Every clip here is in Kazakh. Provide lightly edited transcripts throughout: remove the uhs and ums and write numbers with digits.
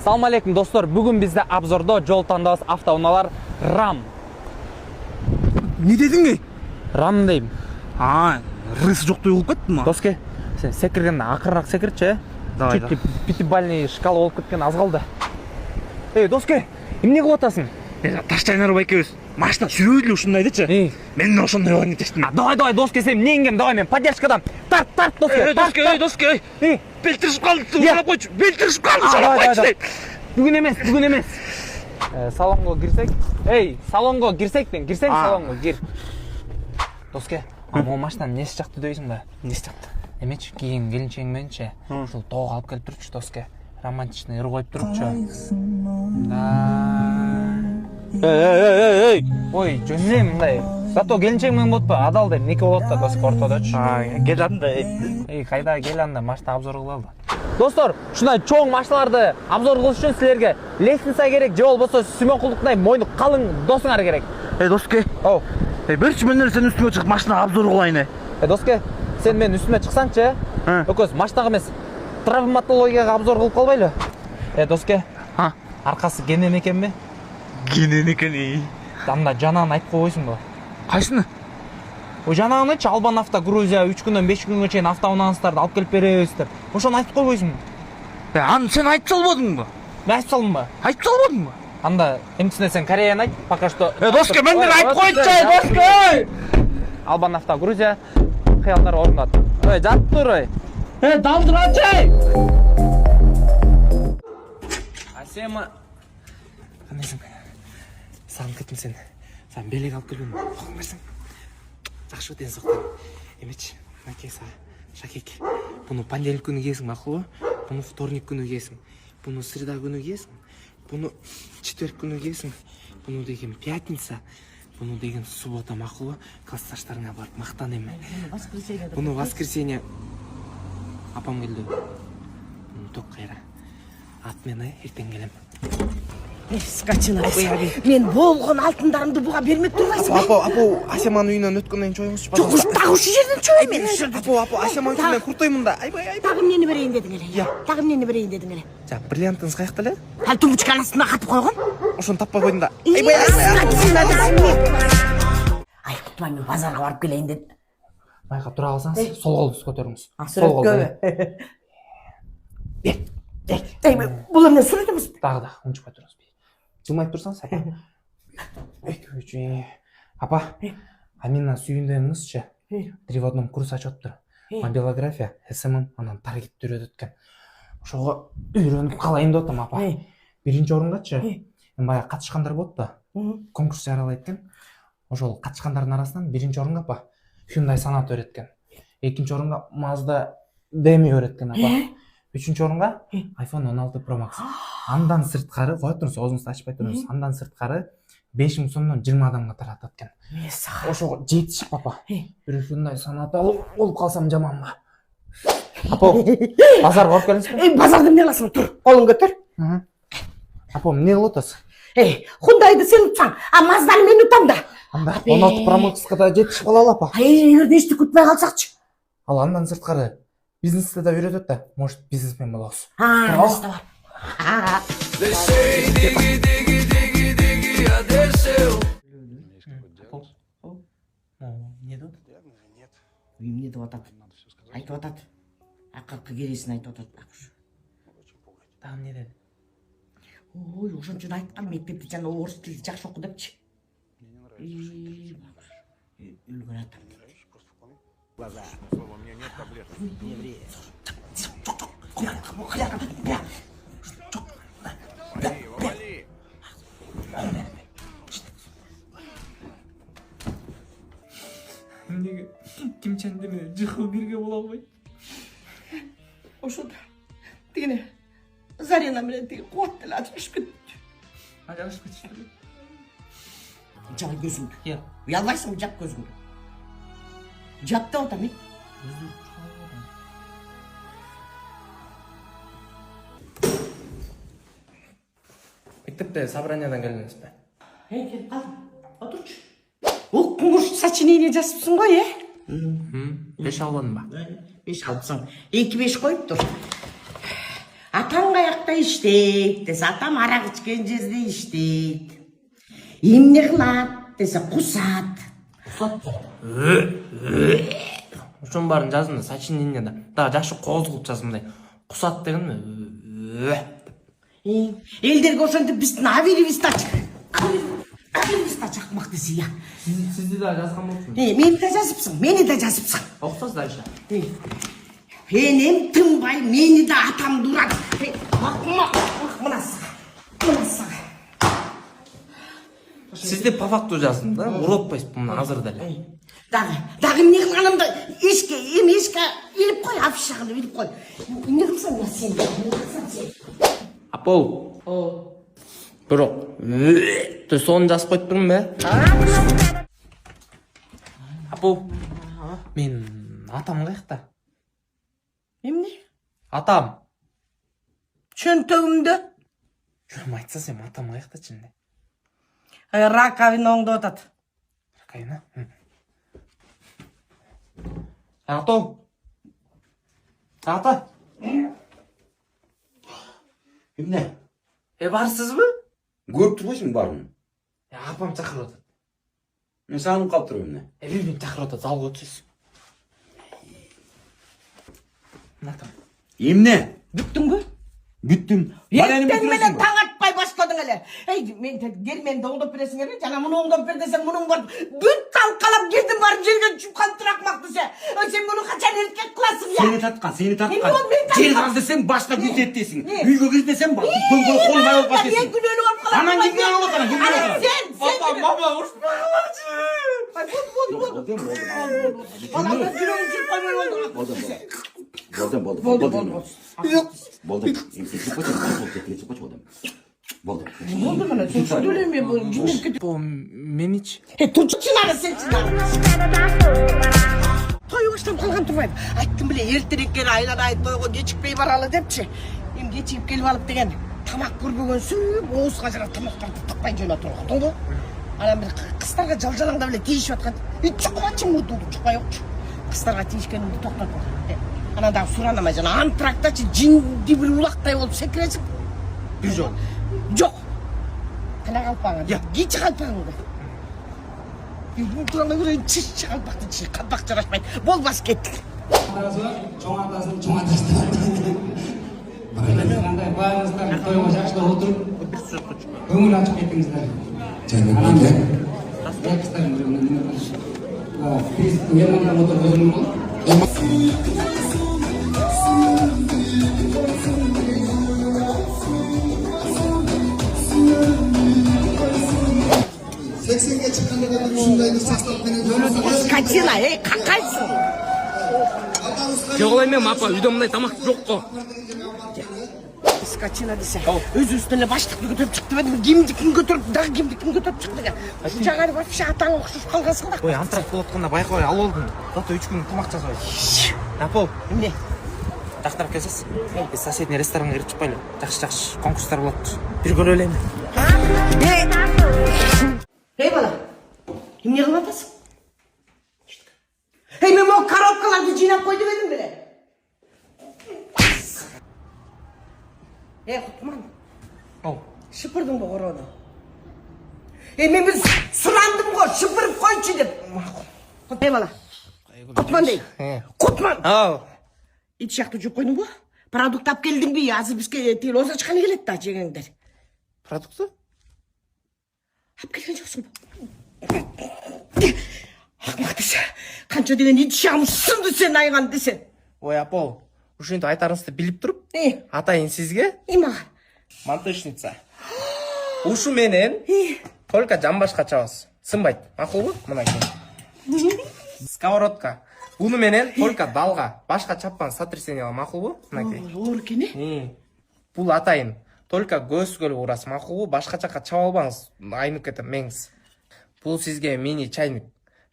Салам алейкум достор. Бүгін бізде обзорда жол таңдабыз автоунаалар RAM. Не дедің ей? RAM дейм. Рысы жоқтай болып кетті ма? Доске, сен секіргенде ақырырақ секіртші. Давай. Пятибалльный шкала болып кеткен аз қалды. Ей, Доске, емне қылып атасың? Таштайнар байкебіз. Машина жүрөйділі ушындай дечі. Мен ошондай болайын етештім. Давай, Доске, сен не ингем, давай мен поддержкадан. Тарт, Доске. Доске. Белтірішіп қалды, ұшырап қойшы. Белтірішіп қалды, ұшырап қойшы. Бүгін емес. Салонға кірсек. Ей, салонға кірсек пен, кірсең салонға кір. Доске, ол машинаны несі жақты дейсің ба? Несі жақты? Емечі, кейін келіншең менше. Шыл тоғы алып келіп тұрыпшы, Доске. Романтичный ыр қойып тұрыпшы. Эй! Ой, жөніне мындай. Зато келіншең мен болды па? Адал деп, неке болады да, Доске ортадачы. Кел анда. Ей, қайда кел анда, машина обзор қылалды. Достор, шундай чоң машиналарды обзор қылыш үшін сілерге лестница керек, же болбосо Сүмөнкулдуктай мойны қалың досыңар керек. Эй, Доске. Оу. Берші менен сен үстіме шығып машина обзор қылайын. Доске, сен мен үстіме шықсаңшы, өкөз машинаға емес, травматологияға обзор қылып қалбайлы. Доске, арқасы кенен екен бе? Кенен екен. Анда жанағын айтып қойсың ба? Қайсыны? О жанағын айтшы, Албан авто Грузия 3 күннен 5 күнге чейін автоунааңыздарды алып келіп береміз деп. Ошоны айтып қойсың. Аны сен айтып салбадың ба? Мен айтып салдым ба? Айтып салбадың ба? Анда эмчине сен Кореяны айт, пока что. Доске, мен де айтып қойшы, Доске! Албан авто Грузия қиялдар орындады. Ой, жатып тұр, ой. Далдырачай! Асема. Қандайсың? Сағын кеттім сен. Саған белек алып келген. Оғын берсің. Жақшы өтен соқтан. Емеч, мәке саға. Шакек. Бұны понедельник күні киесің, мақұл ба? Бұны вторник күні киесің. Бұны среда күні киесің. Бұны четверг күні киесің. Бұны деген пятница. Бұны деген суббота, мақұл ба? Классташтарыңа барып мақтан еме. Бұны воскресенье. Апам келді. Бұны тоқ қайра. Атмен ертең келем. Скачына. Мен болған алтындарымды бұға бермеп тұрмайсың. Апа, Асеманың үйінен өткеннен чойыңызшы. Жоқ, тағы осы жерден чойым мен. Апа, Асеманың үйінен құртаймын да. Айбай. Тағы мені берейін дедің әле. Тағы мені берейін дедің әле. Жа, бриллиантыңыз қаяқта әле? Әл тумбычканың астына қатып қойған. Ошоны таппай қойдың да. Ай, құтмай мен базарға барып келейін дедім. Байқа тұра қалсаңыз, сол қолды көтеріңіз. Суретке бе? Бұл не суретіміз? Тағы да, ұншықпай тұрыңыз. Жылмайып тұрсаңыз, апа, амина сүйіндеріңізші 3 в 1 курс ашып тұр. Мобилография, СММ, анан таргетті үйрет өткен. Ошоға үйреніп қалайын дотым, апа. Бірінші орынғачы, бая қатышқандар болды да, конкурс жаралайткен. Ошол қатышқандардың арасынан бірінші орынға, апа, Hyundai Sonata өреткен. Екінші орынға Mazda Demi өреткен, апа. Üçüncü орынға iPhone 16 Pro Max. Андан сыртқары, қойып тұрыңыз, өзіңізді ашпай тұрыңыз. Андан сыртқары 5 мың сомнан 20 адамға таратады екен. Ошоға жетішіп, папа. Бір Hyundai Sonata алып қалсам жаман ба? Апа, базарға барып келіңіз бе? Базарды не аласың? Тұр, қолын көтер. Апа, не қылып отырсың? Hyundai'ды сен ұтсаң, Mazda'ны мен ұтам да. Анда 16 Pro Max'қа да жетішіп қалалы, апа. Егер ешті күтпей қалсақшы. Ал андан сыртқары бизнесті да үйретеді да, может бизнесмен боласыз. Бизнес бар. Не деді? Не деп атады. Айтып атады. Ақырқы кересін айтып атады. Тағы не деді? Ой, ошончун айткан мектепте жана орыс тили жакшы оку депчи. Өлгөн атам. Глаза. Слово, у меня нет таблеток. Не ври. Неге Кимченде менен жыхыл бирге боло албайт? Ошондо тигине Зарина менен тиги Кубат деле ажырашып кетти. Ажырашып кетишти. Жап көзүңдү. Уялбайсың, жап көзүңдү. Жап деп атам. Мектепте собраниядан келдіңіз бе? Келіп қалдым. Отырчу. Конкурс сочинение жазыпсың ғой, 5 албадың ба? 5 алыпсың. 2-5 қойып тұр. Атаң каякта иштейт десе, атам арак ичкен жерде иштейт. Эмне кылат десе, кусат. Ошонун баарын жаздым да, сочинениеда. Дагы жакшы кооз кылып жаздым мындай. Кусат дегенми? Элдерге ошентип биздин абирибизди чакмак десе я. Сизди да жазган болчумун. Мени да жазыпсың, мени да жазыпсың. Окусаңыз дальше. Энем тынбай, мени да атамды урат. Мына сага. Сизди по факту жаздым да, уротпайсыз муну азыр деле. Дагы эмне кылганымды эшке илип кой, афиша кылып илип кой. Эмне кылсаң я сен. Апол. Бирок, сону жазып коюп турмун бе? Апол. Мен атам каякта? Эмне? Атам. Чөнтөгүмдө Жүрүм айтса сен атам каякта чынде? раковина оңдоп атат. Раковина? Ато. Ата. Эмне? Барсызбы? Көрүп турбайсың барын? Апам чакырып атат. Мен сагынып калып турам эмне? Билбейм, чакырып атат, залга өтсөз. Атам. Эмне? Бүттүңбү? Бүттүм. Эртең менен таң атпай баштадың эле. Мен келменди оңдоп бересиң эле, жана муну оңдоп бер десең, мунун бар бүт талкалап кирдим бар жерге чукан туракмак десе. Сен муну качан эркек кыласың я? Сени таткан. Эмне Жер каз десең башта күзет десиң. Үйгө кир десең дөңгөлөк колмай болуп каласың. Мен күнөөлүк алып калам. Анан ким күнөөлүк алып калат? Сен. Мама, урушпай калачы. Балаңда жүрөгүң жүрүп коймой болду. Болду мына сен сүйлөме бул жүнөп кетип. Меничи. Турчунары сен чынары. Той баштап калган турбайбы? Айттым биле, эртерээк кел айланайын тойго кечикпей баралы депчи. Эми кечигип келип алып деген тамак көрбөгөнсүп, оозга жара тамактарды тыкпай жөнөтүп отурду. Анан бир кыздарга жалжалаңдап эле тийишип аткан. Чукпачың мутулду, чукпай окчу. Кыздарга тийишкенимди токтотуп. Анан дагы суранамай жана антрактачы жинди бир улактай болуп секиресип. Бир жол. Жок. Кана калпагың. Кичи калпагыңды. Тураңа көрөйүн, чиш калпакты чиш, калпак жарашпайт. Болбас кеттик. Чоң атасын чоң атасы деп кандай баарыңыздар тойго жакшылап отуруп көңүл ачып кеттиңиздер. Анан кыздарым биз меймандар отуруп өзүм болуп 80ге чыкканда да ушундай бир состав менен Скотина, какайсың? Жок эме, апа, үйдө мындай тамак жок го. Скотина десе. Өзүбүздөн эле баштыкты көтөрүп чыкты бедим. Кимдикин көтөрүп, дагы кимдикин көтөрүп чыкты экен. Жагары вообще атаң окшош калгансың да. Ой, антракт болуп атканда байкабай алып алдым. Зато 3 күн тамак жасабай. Апол, Эмне? жактырап келсеңиз. Биз соседний ресторанга кирип чыкпайлы. Жакшы конкурстар болот. Бир көрөлү эми. Бала, эмне кылып атасың? Мен могу коробкаларды жыйнап койду дедим беле. Кутман. Шыпырдың ба корону? Мен бир сурандым го, шыпырып койчу деп. Бала. Кутман дейм. Кутман. Ит шакты жуп койдуң ба? Продукт алып келдиңби? Азыр бизге тил озачканы келет да жегеңдер. Продукту? Алып келген жоксуң ба? Акмак десе, канча деген ит шагым сынды сен айган десе. Ой, апол, ушинтип айтарыңызды билип туруп, Атайын атайын сизге мага. мантышница. Ушу менен только жамбашка чабасыз. Сынбайт. Макулбу? Мынакей. Сковородка. Уну менен только далга. Башка чаппан сотрясение макулбу? Мынакей. Оор экен, Бул атайын. Только көзгөлүп урасыз. Макулбу? Башка жакка чаба албаңыз. Айнып кетем меңиз. Бул сизге мини чайник.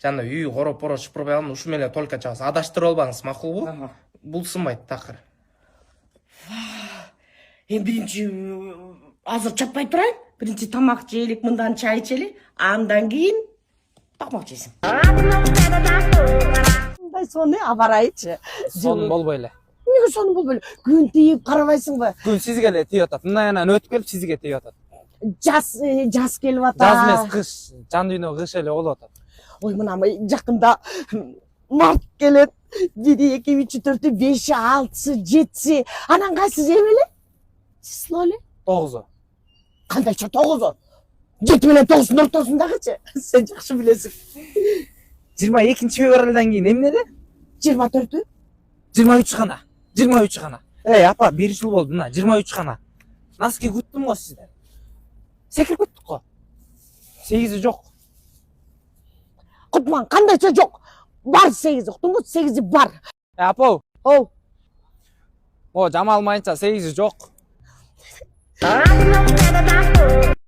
Жана үй короп-поро шыпырбай алам, ушу менен только чабасыз. Адаштырып албаңыз. Макулбу? Бул сынбайт такыр. Биринчи азыр чаппай турайын. Биринчи тамак жейлик, мындан чай ичели, андан кийин тамак жейсиң. Мындай сонун абарайчы. Сон болбой эле. Эмне эмнеге сонун болбой эле? Күн тийип карабайсыңбы? Күн сизге эле тийип атат. Мындан өтүп келип сизге тийип атат. Жаз келип атат. Жаз эмес, кыш. Жан дүйнө кыш эле болуп атат. Ой, мына жакында март келет. 1, 2, 3, 4, 5, 6, 7. Анан кайсы жеп эле? Число эле? 9. Кандайча 9? 7 менен 9-дун ортосундагычы? Сен жакшы билесиң. 22 февралдан кийин эмнеде? 24? 23 гана. 23 гана. Апа, 1 жыл болду мына, 23 гана. Носки күттүм го сизден. Секирип кеттик го. 8 жок. Кутман, кандайча жок? Бар 8, уктуңбу? 8 бар. Апа, Оу. жамалмайынча 8 жок.